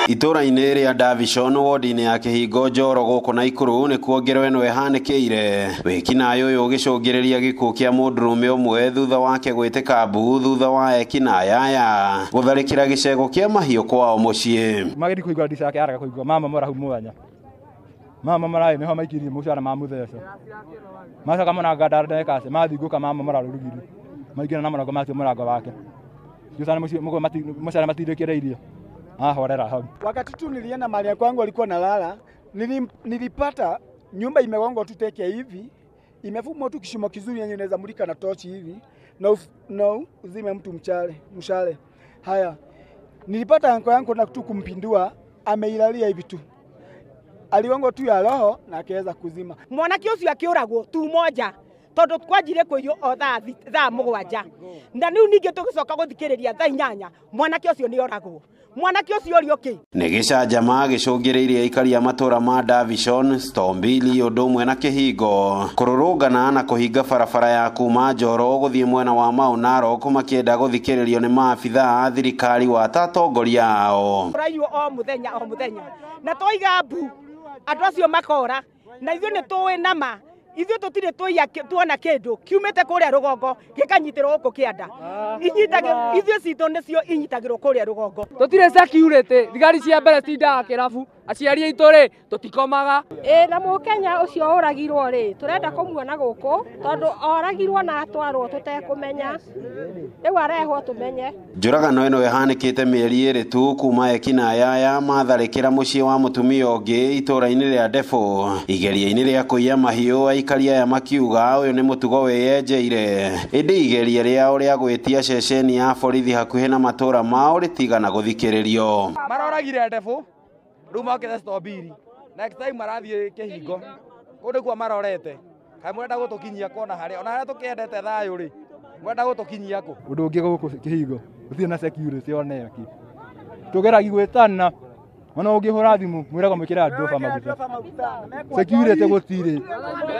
Itura-inĩ rĩa Davishon ward-inĩ ya Kĩhingo Njoro gũkũ Naikuru nĩ kuongererwo ĩno ĩhanĩkĩire wĩkinaĩ ũyũ ũgĩcũngĩrĩria gĩkuũ kĩa mũndũrũme ũmwe thutha wake gwĩtĩka mbu thutha wa ekinaĩ aya gũtharĩkĩra gĩcego kĩa mahiũ kwao mũciĩ. Magĩthiĩ kũigua ndica yake araga kũigua mama mora hau mwanya mama maraĩ nĩho maikirie mũcara ma mũtheco macoka mũnanga ndarendekace mathingũka mama mora rũrugiri maingĩra na mũrango matio mũrango wake Jusana mũcara matirĩkĩreirie horera hau. Wakati tu nilienda mahali kwangu alikuwa nalala, nilipata nyumba imegongwa tu teke hivi, imefumwa tu kishimo kizuri yenye inaweza mulika na tochi hivi na uzime mtu mshale. Haya, nilipata anko yangu na tu kumpindua, ameilalia hivi tu. Aligongwa tu ya roho na akaweza kuzima. Mwanake ucio akiuragwo tu moja tondu twanjire kuiyo o thaa mugwanja na riu ningi tugicoka guthikiriria thaa 8 mwanake ucio ni oragwo mwanake ucio uri uki nĩ gĩcanjama gĩcũngĩrĩirie aikari a matũra ma Davishon, Stombili ũndũ ũmwe na Kĩhingo kũrũrũngana na kũhinga barabara ya kuma Njoro gũthiĩ mwena wa Mau Narok makĩenda gũthikĩrĩrio nĩ maabithaa a thirikari wa atongoria ao. Raiyo o muthenya na toiga mbu andũ acio makora na ithuĩ nĩ tũĩ nama ithuĩ tũtirĩ tuona kĩndũ kiumĩte kũrĩa rũgongo gĩkanyitirwo gũkũ kĩanda ithuĩ citũ nĩcio inyitagĩrwo kũrĩa rũgongo. Tũtirĩ security thigari cia mbere tindaga kĩrabu aciari aitũ rĩ tũtikomaga. Na mũkenya ũcio ũragirwo rĩ tũrenda kũmuona gũkũ tondũ oragirwo na atwarwo tũtekũmenya rĩu arehwo tũmenye. Njũragano ĩno ĩhanĩkĩte mĩeri ĩrĩ tu kuma ekinaĩ aya matharĩkĩra mũciĩ wa mũtumia ũngĩ itũra-inĩ rĩa Ndebũ igeria-inĩ rĩa kũiya mahiũ aikari aya makiuga ũyũ nĩ mũtugo wĩyenjeire ĩndĩ igeria rĩao rĩa gwĩtia ceceni ya borithi hakuhĩ na matũra mao rĩtigana gũthikĩrĩrio. Maroragire Ndebũ rĩu mokĩte Stombili next time marathiĩ Kĩhingo kũndũ kwa marorete kaĩ mwenda gũtũkinyia kona harĩa ona harĩa tũkĩendete thayũ rĩ mwenda gũtũkinyia kũ. Ũndũ ũngĩ gũkũ Kĩhingo gũtirĩ na security one ki tũgeragi gwĩtana ona ũngĩhũra thimũ mwĩraga mwĩkĩra ndoba maguta security gũtirĩ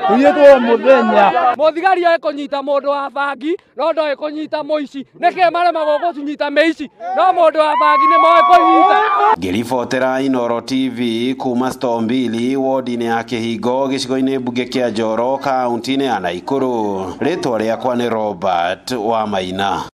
tuyĩtwo mũthenya mũthigari oĩ kũnyita mũndũ wa bangi no ndoĩ kũnyita mũici nĩkĩ maremagwo gũtunyita mĩici no mũndũ wa bangi nĩ moĩ kũnyita. Ngĩribotera Inooro TV kuma Stombili ward-inĩ ya Kĩhingo gĩcigo-inĩ mbunge kĩa Njoro kaunti-inĩ ya Naikuru rĩtwa rĩakwa nĩ Robert Wamaina.